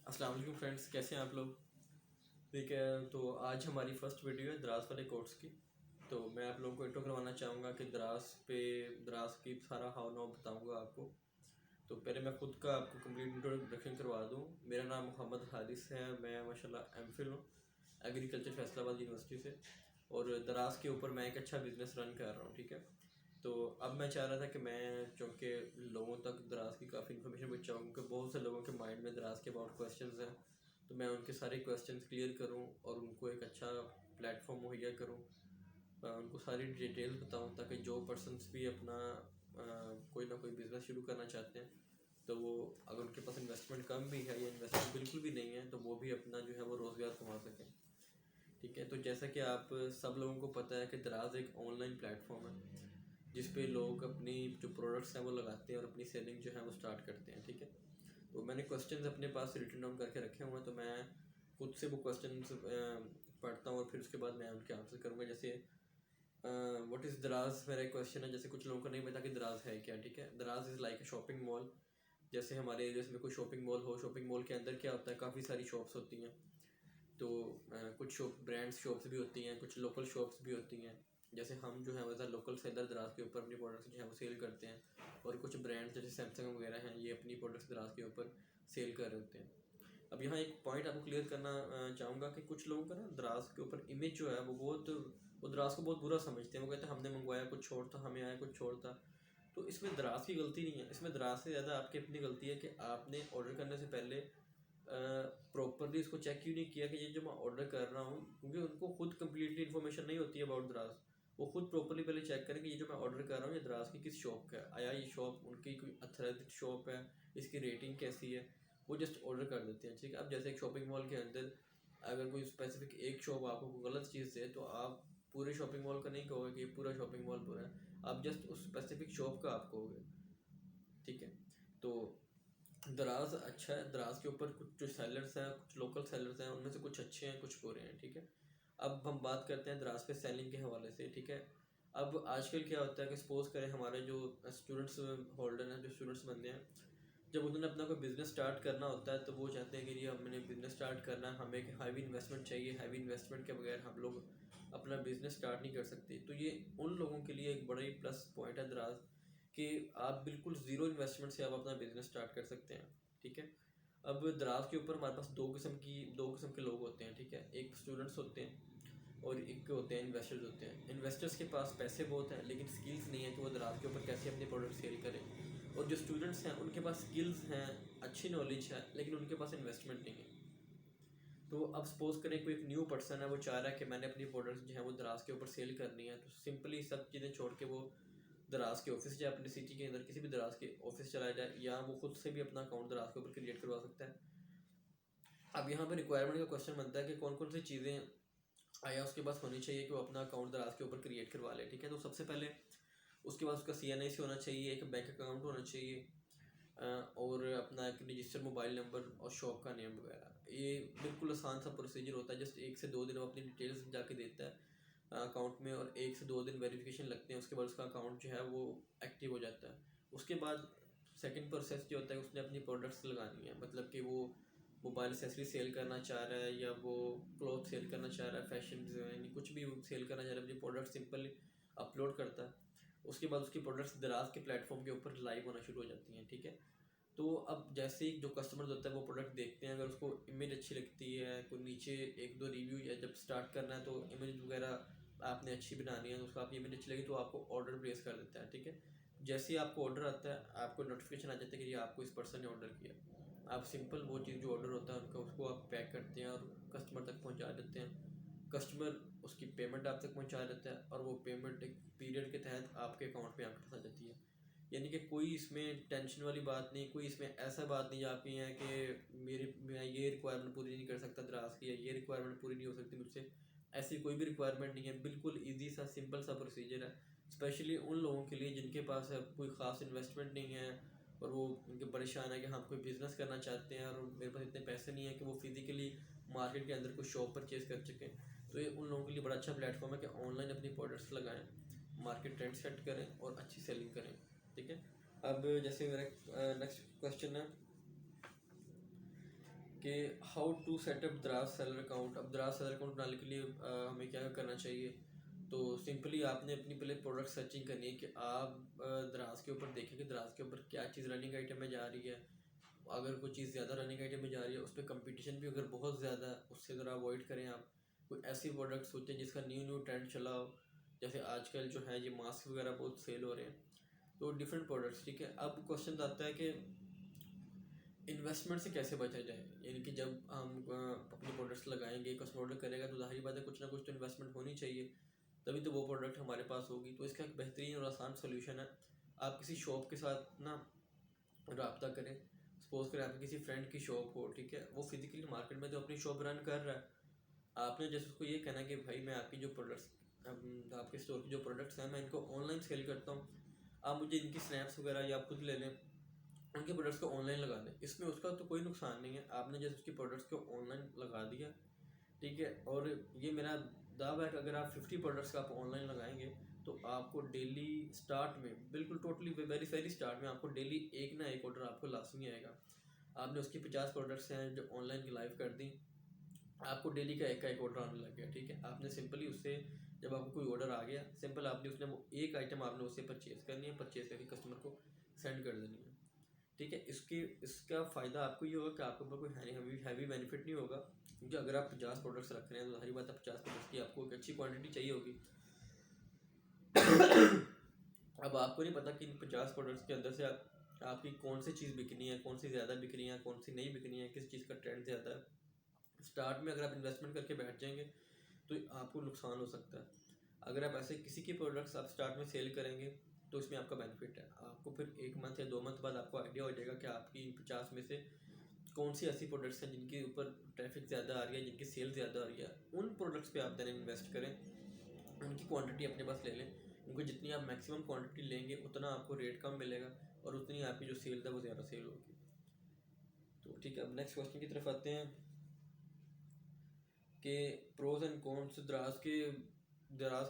अस्सलाम वालेकुम फ्रेंड्स, कैसे हैं आप लोग। ठीक है, तो आज हमारी फ़र्स्ट वीडियो है दराज वाले कोर्स की। तो मैं आप लोगों को इंट्रो करवाना चाहूँगा कि दराज की सारा हाव नाव बताऊँगा आपको। तो पहले मैं ख़ुद का आपको कंप्लीट इंट्रोडक्शन करवा दूँ। मेरा नाम मोहम्मद हारिस है, मैं माशाल्लाह एमफिल हूँ एग्रीकल्चर फैसलाबाद यूनिवर्सिटी से, और दराज के ऊपर मैं एक अच्छा बिज़नेस रन कर रहा हूँ। ठीक है, तो अब मैं चाह रहा था कि मैं चूँकि लोगों तक दराज की काफ़ी इन्फॉर्मेशन पहुँचाऊँ, क्योंकि बहुत से लोगों के माइंड में दराज के अबाउट क्वेश्चंस हैं, तो मैं उनके सारे क्वेश्चंस क्लियर करूं और उनको एक अच्छा प्लेटफॉर्म मुहैया करूं, उनको सारी डिटेल्स बताऊं, ताकि जो पर्सनस भी अपना कोई ना कोई बिज़नेस शुरू करना चाहते हैं, तो वो अगर उनके पास इन्वेस्टमेंट कम भी है या इन्वेस्टमेंट बिल्कुल भी नहीं है, तो वो भी अपना जो है वो रोज़गार कमा सकें। ठीक है, तो जैसा कि आप सब लोगों को पता है कि दराज एक ऑनलाइन प्लेटफॉर्म है जिस पे लोग अपनी जो प्रोडक्ट्स हैं वो लगाते हैं और अपनी सेलिंग जो है वो स्टार्ट करते हैं। ठीक है, तो मैंने क्वेश्चंस अपने पास रिटन डाउन करके रखे हुए हैं, तो मैं खुद से वो क्वेश्चंस पढ़ता हूँ और फिर उसके बाद मैं उनके आंसर करूँगा। जैसे व्हाट इज़ दराज, मेरा एक क्वेश्चन है। जैसे कुछ लोगों को नहीं पता कि दराज है क्या। ठीक है, दराज is like a shopping mall. जैसे हमारे एरिया में कोई शॉपिंग मॉल हो, शॉपिंग मॉल के अंदर क्या होता है, काफ़ी सारी शॉप्स होती हैं। तो कुछ शॉप ब्रांड्स शॉप्स भी होती हैं, कुछ लोकल शॉप्स भी होती हैं। जैसे हम जो है वैसा लोकल सेलर दराज के ऊपर अपनी प्रोडक्ट्स जो है वो सेल करते हैं, और कुछ ब्रांड्स जैसे सैमसंग वगैरह हैं, ये अपनी प्रोडक्ट्स दराज के ऊपर सेल कर रहे होते हैं। अब यहाँ एक पॉइंट आपको क्लियर करना चाहूँगा कि कुछ लोगों का ना दराज के ऊपर इमेज जो है वो दराज को बहुत बुरा समझते हैं। वो कहते हैं हमने मंगवाया कुछ और था, हमें आया कुछ और था। तो इसमें दराज की गलती नहीं है, इसमें दराज से ज़्यादा आपकी अपनी गलती है कि आपने ऑर्डर करने से पहले प्रॉपरली इसको चेक क्यों नहीं किया कि ये जो मैं ऑर्डर कर रहा हूँ, क्योंकि उनको खुद कम्प्लीटली इन्फॉर्मेशन नहीं होती है अबाउट दराज। वो खुद प्रॉपरली पहले चेक करें कि ये जो मैं ऑर्डर कर रहा हूँ ये दराज की किस शॉप का है, आया ये शॉप उनकी कोई अथराइज्ड शॉप है, इसकी रेटिंग कैसी है। वो जस्ट ऑर्डर कर देते हैं। ठीक है, अब जैसे एक शॉपिंग मॉल के अंदर अगर कोई स्पेसिफिक एक शॉप आपको गलत चीज़ दे, तो आप पूरे शॉपिंग मॉल का नहीं कहोगे कि ये पूरा शॉपिंग मॉल बुरा है, आप जस्ट उस स्पेसिफिक शॉप का आप कहोगे। ठीक है, तो दराज अच्छा है। दराज के ऊपर कुछ जो सेलर्स हैं, कुछ लोकल सेलर्स हैं, उनमें से कुछ अच्छे हैं कुछ बुरे हैं। ठीक है, अब हम बात करते हैं दराज पे सेलिंग के हवाले से। ठीक है, अब आजकल क्या होता है कि सपोज करें हमारे जो स्टूडेंट्स होल्डर हैं, जो स्टूडेंट्स बनते हैं, जब उन्होंने अपना कोई बिज़नेस स्टार्ट करना होता है, तो वो चाहते हैं कि ये हमने बिज़नेस स्टार्ट करना है, हमें एक हैवी इन्वेस्टमेंट चाहिए, हैवी इन्वेस्टमेंट के बगैर हम लोग अपना बिज़नेस स्टार्ट नहीं कर सकते। तो ये उन लोगों के लिए एक बड़ा ही प्लस पॉइंट है दराज, कि आप बिल्कुल ज़ीरो इन्वेस्टमेंट से आप अपना बिज़नेस स्टार्ट कर सकते हैं। ठीक है, अब दराज के ऊपर हमारे पास दो किस्म के लोग होते हैं। ठीक है, एक स्टूडेंट्स होते हैं और एक होते हैं इन्वेस्टर्स होते हैं। इन्वेस्टर्स के पास पैसे बहुत हैं लेकिन स्किल्स नहीं है कि वो दराज के ऊपर कैसे अपने प्रोडक्ट सेल करें, और जो स्टूडेंट्स हैं उनके पास स्किल्स हैं, अच्छी नॉलेज है, लेकिन उनके पास इन्वेस्टमेंट नहीं है। तो अब सपोज करें कोई एक न्यू पर्सन है, वो चाह रहा है कि मैंने अपनी प्रोडक्ट्स जो है वो दराज के ऊपर सेल करनी है, तो सिंपली सब चीज़ें छोड़ के वो दराज के ऑफिस जाए, अपनी सिटी के अंदर किसी भी दराज के ऑफिस चला जाए, या वो खुद से भी अपना अकाउंट दराज के ऊपर क्रिएट करवा सकता है। अब यहाँ पे रिक्वायरमेंट का क्वेश्चन बनता है कि कौन कौन सी चीज़ें आया उसके पास होनी चाहिए कि वो अपना अकाउंट दराज के ऊपर क्रिएट करवा ले। ठीक है, तो सबसे पहले उसके पास उसका CNIC होना चाहिए, एक बैंक अकाउंट होना चाहिए, और अपना एक रजिस्टर्ड मोबाइल नंबर और शॉप का नेम वगैरह। ये बिल्कुल आसान सा प्रोसीजर होता है, जस्ट 1 से 2 दिन वो अपनी डिटेल्स जाके देता है अकाउंट में, और 1 से 2 दिन वेरिफिकेशन लगते हैं, उसके बाद उसका अकाउंट जो है वो एक्टिव हो जाता है। उसके बाद सेकंड प्रोसेस जो होता है, उसने अपनी प्रोडक्ट्स लगानी है, मतलब कि वो मोबाइल एसेसरी सेल करना चाह रहा है, या वो क्लॉथ सेल करना चाह रहा है, फैशन डिज़ाइन कुछ भी सेल करना चाह रहा है, अपनी प्रोडक्ट सिंपली अपलोड करता है। उसके बाद उसकी प्रोडक्ट्स दराज के प्लेटफॉर्म के ऊपर लाइव होना शुरू हो जाती हैं। ठीक है, तो अब जैसे ही जो कस्टमर्स होता है वो प्रोडक्ट देखते हैं, अगर उसको इमेज अच्छी लगती है, कोई नीचे 1-2 रिव्यू, या जब स्टार्ट करना है तो इमेज वगैरह आपने अच्छी बनानी है, तो उसको आपकी इमेज अच्छी लगी तो आपको ऑर्डर प्लेस कर देता है। ठीक है, जैसे ही आपको ऑर्डर आता है, आपको नोटिफिकेशन आ जाता है कि ये आपको इस पर्सन ने ऑर्डर किया। आप सिंपल वो चीज़ जो ऑर्डर होता है उनका, उसको आप पैक करते हैं और कस्टमर तक पहुंचा देते हैं। कस्टमर उसकी पेमेंट आप तक पहुंचा देता है, और वो पेमेंट एक पीरियड के तहत आपके अकाउंट में आकर आ जाती है। यानी कि कोई इसमें टेंशन वाली बात नहीं, कोई इसमें ऐसा बात नहीं आती है कि मैं ये रिक्वायरमेंट पूरी नहीं कर सकता दराज की, या ये रिक्वायरमेंट पूरी नहीं हो सकती मुझसे। ऐसी कोई भी रिक्वायरमेंट नहीं है, बिल्कुल ईजी सा सिंपल सा प्रोसीजर है, स्पेशली उन लोगों के लिए जिनके पास कोई ख़ास इन्वेस्टमेंट नहीं है, और वो उनके परेशान है कि हम कोई बिज़नेस करना चाहते हैं और मेरे पास इतने पैसे नहीं है कि वो फिज़िकली मार्केट के अंदर कोई शॉप परचेज कर सकें। तो ये उन लोगों के लिए बड़ा अच्छा प्लेटफॉर्म है कि ऑनलाइन अपनी प्रोडक्ट्स लगाएं, मार्केट ट्रेंड सेट करें और अच्छी सेलिंग करें। ठीक है, अब जैसे मेरा नेक्स्ट क्वेश्चन है कि हाउ टू सेटअप दराज सेलर अकाउंट। अब दराज सेलर अकाउंट बनाने के लिए हमें क्या करना चाहिए। तो सिंपली आपने अपनी पहले प्रोडक्ट सर्चिंग करनी है कि आप दराज के ऊपर देखें कि दराज के ऊपर क्या चीज़ रनिंग आइटम में जा रही है। अगर कोई चीज़ ज़्यादा रनिंग आइटम में जा रही है, उस पर कंपटीशन भी अगर बहुत ज़्यादा है, उससे ज़रा अवॉइड करें। आप कोई ऐसी प्रोडक्ट सोचें जिसका न्यू ट्रेंड चला हो। जैसे आजकल जो है ये मास्क वगैरह बहुत सेल हो रहे हैं, तो डिफरेंट प्रोडक्ट्स। ठीक है, अब क्वेश्चन आता है कि इन्वेस्टमेंट से कैसे बचा जाए। यानी कि जब हम अपने प्रोडक्ट्स लगाएंगे, कस्टमर ऑर्डर करेगा, तो जाहिर बात है कुछ ना कुछ तो इन्वेस्टमेंट होनी चाहिए, तभी तो वो प्रोडक्ट हमारे पास होगी। तो इसका एक बेहतरीन और आसान सोल्यूशन है, आप किसी शॉप के साथ ना रब्ता करें। सपोज करें आपकी किसी फ्रेंड की शॉप हो, ठीक है, वो फिजिकली मार्केट में तो अपनी शॉप रन कर रहा है। आपने जैसे उसको ये कहना कि भाई मैं आपकी जो प्रोडक्ट्स, आपके स्टोर की जो प्रोडक्ट्स हैं मैं इनको ऑनलाइन सेल करता हूँ, आप मुझे इनकी स्नैप्स वगैरह या आप खुद ले लें, उनके प्रोडक्ट्स को ऑनलाइन लगा दें। इसमें उसका तो कोई नुकसान नहीं है, आपने जैसे उसकी प्रोडक्ट्स को ऑनलाइन लगा दिया, ठीक है। और ये मेरा दावा है कि अगर आप 50 प्रोडक्ट्स का आप ऑनलाइन लगाएंगे तो आपको डेली स्टार्ट में, बिल्कुल टोटली वेरी वेरी स्टार्ट में, आपको डेली एक ना एक ऑर्डर आपको लाजमी आएगा। आपने उसकी 50 प्रोडक्ट्स हैं जो ऑनलाइन की लाइव कर दी, आपको डेली का एक ऑर्डर आने लग गया। ठीक है, आपने सिंपली उससे, जब आपको कोई ऑर्डर आ गया, सिंपल आपने उसने वो एक आइटम आपने उससे परचेज़ करनी है, परचेज़ करके कस्टमर को सेंड कर देनी है। ठीक है, इसका फ़ायदा आपको ये होगा कि आपके ऊपर कोई हैवी बेनिफिट नहीं होगा, क्योंकि अगर आप 50 प्रोडक्ट्स रख रहे हैं तो सारी बात है 50 प्रोडक्ट्स की आपको एक अच्छी क्वांटिटी चाहिए होगी। अब आपको नहीं पता कि इन 50 प्रोडक्ट्स के अंदर से आपकी कौन सी चीज़ बिकनी है, कौन सी ज़्यादा बिकनी है, कौन सी नहीं बिकनी है, किस चीज़ का ट्रेंड ज़्यादा है। स्टार्ट में अगर आप इन्वेस्टमेंट करके बैठ जाएंगे तो आपको नुकसान हो सकता है। अगर आप ऐसे किसी की प्रोडक्ट्स आप स्टार्ट में सेल करेंगे तो इसमें आपका बेनिफिट है। आपको फिर 1 मंथ या 2 मंथ बाद आपको आइडिया हो जाएगा कि आपकी 50 में से कौन सी ऐसी प्रोडक्ट्स हैं जिनके ऊपर ट्रैफिक ज़्यादा आ रही है, जिनकी सेल ज़्यादा आ रही है। उन प्रोडक्ट्स पे आप देने इन्वेस्ट करें, उनकी क्वांटिटी अपने पास ले लें, उनको जितनी आप मैक्सिमम क्वांटिटी लेंगे उतना आपको रेट कम मिलेगा और उतनी आपकी जो सेल है वो ज़्यादा सेल होगी। तो ठीक है, अब नेक्स्ट क्वेश्चन की तरफ आते हैं कि प्रोज एंड कॉन्स दराज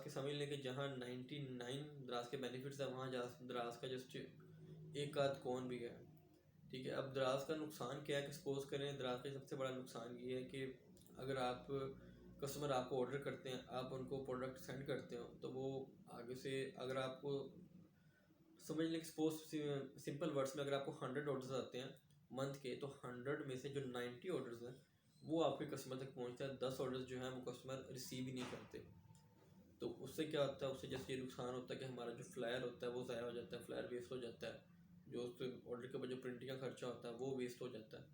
के समझ लें कि जहाँ 99 दराज के बेनिफिट्स है, वहाँ दराज का जस्ट एक आध कौन भी है। ठीक है, अब दराज का नुकसान क्या है कि सपोज करें, दराज का सबसे बड़ा नुकसान ये है कि अगर आप कस्टमर आपको ऑर्डर करते हैं, आप उनको प्रोडक्ट सेंड करते हो, तो वो आगे से अगर आपको समझ लें, सपोज सिंपल वर्ड्स में, अगर आपको 100 ऑर्डर्स आते हैं मंथ के, तो 100 में से जो 90 ऑर्डर्स हैं वो आपके कस्टमर तक पहुंचते हैं, 10 ऑर्डर्स जो हैं वो कस्टमर रिसीव ही नहीं करते। तो उससे क्या होता है, उससे जैसे ये नुकसान होता है कि हमारा जो फ्लायर होता है वो ज़ाया हो जाता है, फ्लायर वेस्ट हो जाता है, जो उस ऑर्डर के ऊपर जो प्रिंटिंग का खर्चा होता है वो वेस्ट हो जाता है।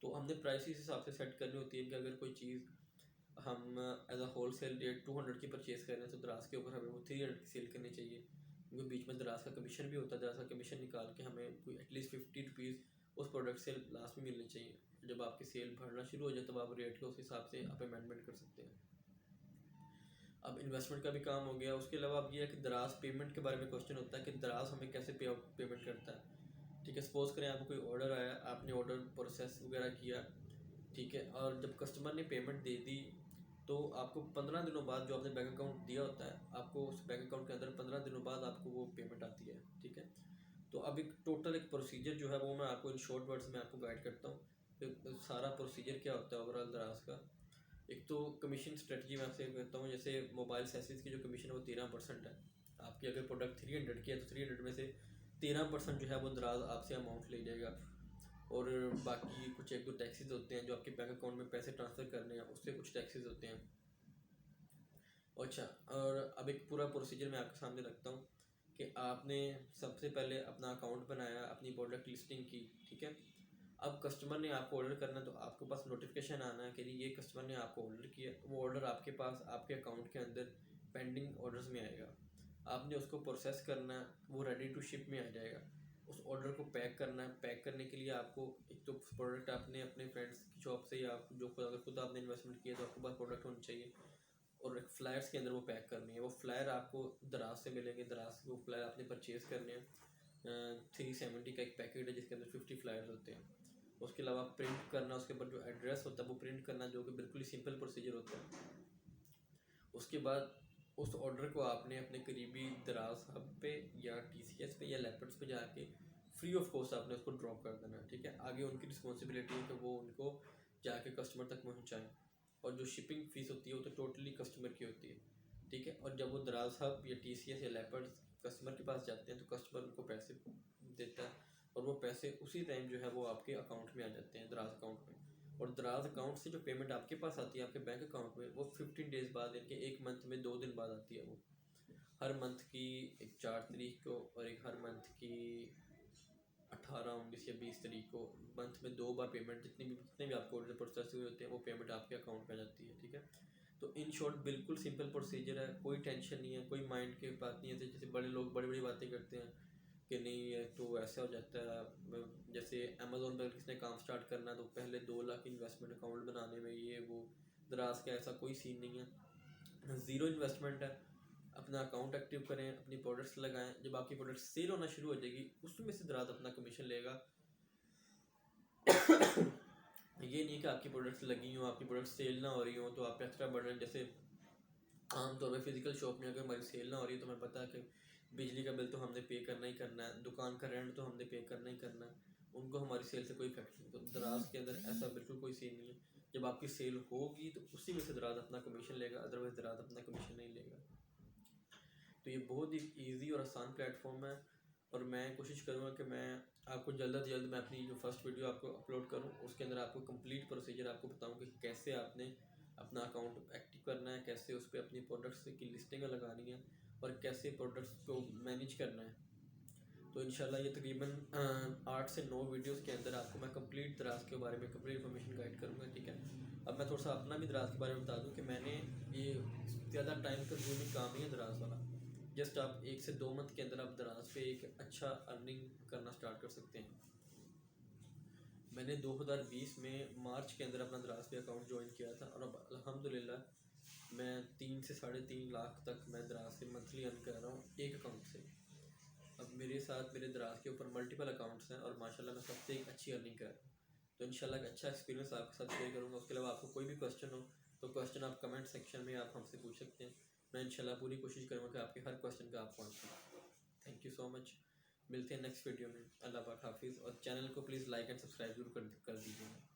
तो हमने प्राइस इस हिसाब से सेट करनी होती है कि अगर कोई चीज़ हम as a wholesale rate 200 की परचेज़ कर रहे हैं तो दराज के ऊपर हमें वो 300 की सेल करनी चाहिए, क्योंकि बीच में दराज का कमीशन भी होता है। दराज का कमीशन निकाल के हमें कोई एटलीस्ट 50 रुपीज़ उस प्रोडक्ट से लास्ट में मिलनी चाहिए। जब आपकी सेल बढ़ना शुरू हो जाए तब आप रेट के उस हिसाब से आप अमेंडमेंट कर सकते हैं। अब इन्वेस्टमेंट का भी काम हो गया। उसके अलावा अब ये है कि दराज पेमेंट के बारे में क्वेश्चन होता है कि दराज हमें कैसे पेमेंट करता है। ठीक है, सपोज करें आपको कोई ऑर्डर आया, आपने ऑर्डर प्रोसेस वगैरह किया, ठीक है, और जब कस्टमर ने पेमेंट दे दी तो आपको 15 दिनों बाद जो आपने बैंक अकाउंट दिया होता है, आपको उस बैंक अकाउंट के अंदर 15 दिनों बाद आपको वो पेमेंट आती है। ठीक है, तो अब एक टोटल एक प्रोसीजर जो है वो मैं आपको इन शॉर्ट वर्ड्स में आपको गाइड करता हूँ कि सारा प्रोसीजर क्या होता है ओवरऑल दराज का। एक तो कमीशन स्ट्रेटजी मैं आपसे कहता हूँ, जैसे मोबाइल सेसिस की जो कमीशन है वो 13% है। आपकी अगर प्रोडक्ट 300 की है तो 300 में से 13% जो है वो दराज आपसे अमाउंट ले जाएगा। और बाकी कुछ एक दो टैक्सेस होते हैं जो आपके बैंक अकाउंट में पैसे ट्रांसफ़र करने हैं, उससे कुछ टैक्सेस होते हैं। अच्छा, और अब एक पूरा प्रोसीजर मैं आपके सामने रखता हूँ कि आपने सबसे पहले अपना अकाउंट बनाया, अपनी प्रोडक्ट लिस्टिंग की, ठीक है। अब कस्टमर ने आपको ऑर्डर करना है तो आपके पास नोटिफिकेशन आना है कि ये कस्टमर ने आपको ऑर्डर किया। वो ऑर्डर आपके पास आपके अकाउंट के अंदर पेंडिंग ऑर्डर्स में आएगा, आपने उसको प्रोसेस करना है, वो रेडी टू शिप में आ जाएगा। उस ऑर्डर को पैक करना है, पैक करने के लिए आपको एक तो प्रोडक्ट आपने अपने फ्रेंड्स की शॉप से या जो अगर खुद आपने इन्वेस्टमेंट किया तो आपके पास प्रोडक्ट होनी चाहिए, और एक फ्लायर्स के अंदर वो पैक करनी है। वो फ्लायर आपको दराज से मिलेंगे, दराज से वो फ्लायर आपने परचेज़ करने हैं। 370 का एक पैकेट है जिसके अंदर 50 फ्लायर्स होते हैं। उसके अलावा प्रिंट करना, उसके ऊपर जो एड्रेस होता है वो प्रिंट करना, जो कि बिल्कुल ही सिंपल प्रोसीजर होता है। उसके बाद उस ऑर्डर को आपने अपने करीबी दराज हब पे या TCS पे या लैपटॉप्स पे जाके फ्री ऑफ कॉस्ट आपने उसको ड्रॉप कर देना है। ठीक है, आगे उनकी रिस्पॉन्सिबिलिटी है कि वो उनको जाके कस्टमर तक पहुँचाएँ, और जो शिपिंग फ़ीस होती है वो तो टोटली कस्टमर की होती है, ठीक है। और जब वो दराज हब या TCS या लेपर्ड कस्टमर के पास जाते हैं तो कस्टमर उनको पैसे देता है, और वो पैसे उसी टाइम जो है वो आपके अकाउंट में आ जाते हैं, दराज अकाउंट में। और दराज अकाउंट से जो पेमेंट आपके पास आती है आपके बैंक अकाउंट में, वो 15 डेज़ बाद, यानी कि 1 मंथ में 2 दिन बाद आती है। वो हर मंथ की एक 4 तारीख को और एक हर मंथ की 18, 19 या 20 तारीख को, मंथ में 2 बार पेमेंट, जितने भी आपको ऑर्डर प्रोसेस हुए होते हैं वो पेमेंट आपके अकाउंट में आ जाती है, ठीक है। तो इन शॉर्ट बिल्कुल सिंपल प्रोसीजर है, कोई टेंशन नहीं है, कोई माइंड की बात नहीं है। जैसे बड़े लोग बड़ी बड़ी बातें करते हैं कि नहीं ये तो ऐसा हो जाता है, जैसे अमेज़ोन पर किसने काम स्टार्ट करना है तो पहले 2 लाख इन्वेस्टमेंट अकाउंट बनाने में, ये वो। दराज का ऐसा कोई सीन नहीं है, ज़ीरो इन्वेस्टमेंट है। अपना अकाउंट एक्टिव करें, अपनी प्रोडक्ट्स लगाएं, जब आपकी प्रोडक्ट्स सेल होना शुरू हो जाएगी उसमें से दराज अपना कमीशन लेगा। ये नहीं कि आपकी प्रोडक्ट्स लगी हो, आपकी प्रोडक्ट्स सेल ना हो रही हो तो आप एक्स्ट्रा बर्डन, जैसे आमतौर पर फिजिकल शॉप में अगर हमारी सेल ना हो रही है तो हमें पता है कि बिजली का बिल तो हमने पे करना ही करना है, दुकान का रेंट तो हमने पे करना ही करना है, उनको हमारी सेल से कोई इफेक्ट नहीं। तो दराज के अंदर ऐसा बिल्कुल कोई सीन नहीं है, जब आपकी सेल होगी तो उसी में से दराज अपना कमीशन लेगा, अदरवाइज दराज अपना कमीशन नहीं लेगा। तो ये बहुत ही ईजी और आसान प्लेटफॉर्म है, और मैं कोशिश करूँगा कि मैं आपको जल्द से जल्द मैं अपनी जो फर्स्ट वीडियो आपको अपलोड करूँ उसके अंदर आपको कंप्लीट प्रोसीजर आपको बताऊँ कि कैसे आपने अपना अकाउंट एक्टिव करना है, कैसे उस पर अपनी प्रोडक्ट्स की लिस्टिंग लगानी है, और कैसे प्रोडक्ट्स को मैनेज करना है। तो इंशाल्लाह ये तकरीबन 8 से 9 वीडियोस के अंदर आपको मैं कंप्लीट दराज के बारे में कंप्लीट इन्फॉर्मेशन गाइड करूँगा, ठीक है। अब मैं थोड़ा सा अपना भी दराज के बारे में बता दूँ कि मैंने ये ज़्यादा टाइम कंज्यूमिंग काम नहीं है दराज वाला। जस्ट आप 1 से 2 मंथ के अंदर आप दराज पे एक अच्छा अर्निंग करना स्टार्ट कर सकते हैं। मैंने 2020 में मार्च के अंदर अपना दराज पे अकाउंट ज्वाइन किया था, और अब अल्हम्दुलिल्लाह मैं 3 से 3.5 लाख तक मैं दराज से मंथली अर्न कर रहा हूँ एक अकाउंट से। अब मेरे साथ मेरे दराज के ऊपर मल्टीपल अकाउंट्स हैं और माशाल्लाह मैं सबसे एक अच्छी अर्निंग कर रहा हूँ। तो इंशाल्लाह एक अच्छा एक्सपीरियंस आपके साथ शेयर करूँगा। उसके अलावा आपको कोई भी क्वेश्चन हो तो क्वेश्चन आप कमेंट सेक्शन में आप हमसे पूछ सकते हैं। मैं इंशाल्लाह पूरी कोशिश करूँगा कि आपके हर क्वेश्चन का आपको आंसर दूँ। Thank you so much. मिलते हैं नेक्स्ट वीडियो में। अल्लाह पाक हाफिज़, और चैनल को प्लीज़ लाइक एंड सब्सक्राइब जरूर कर दीजिएगा।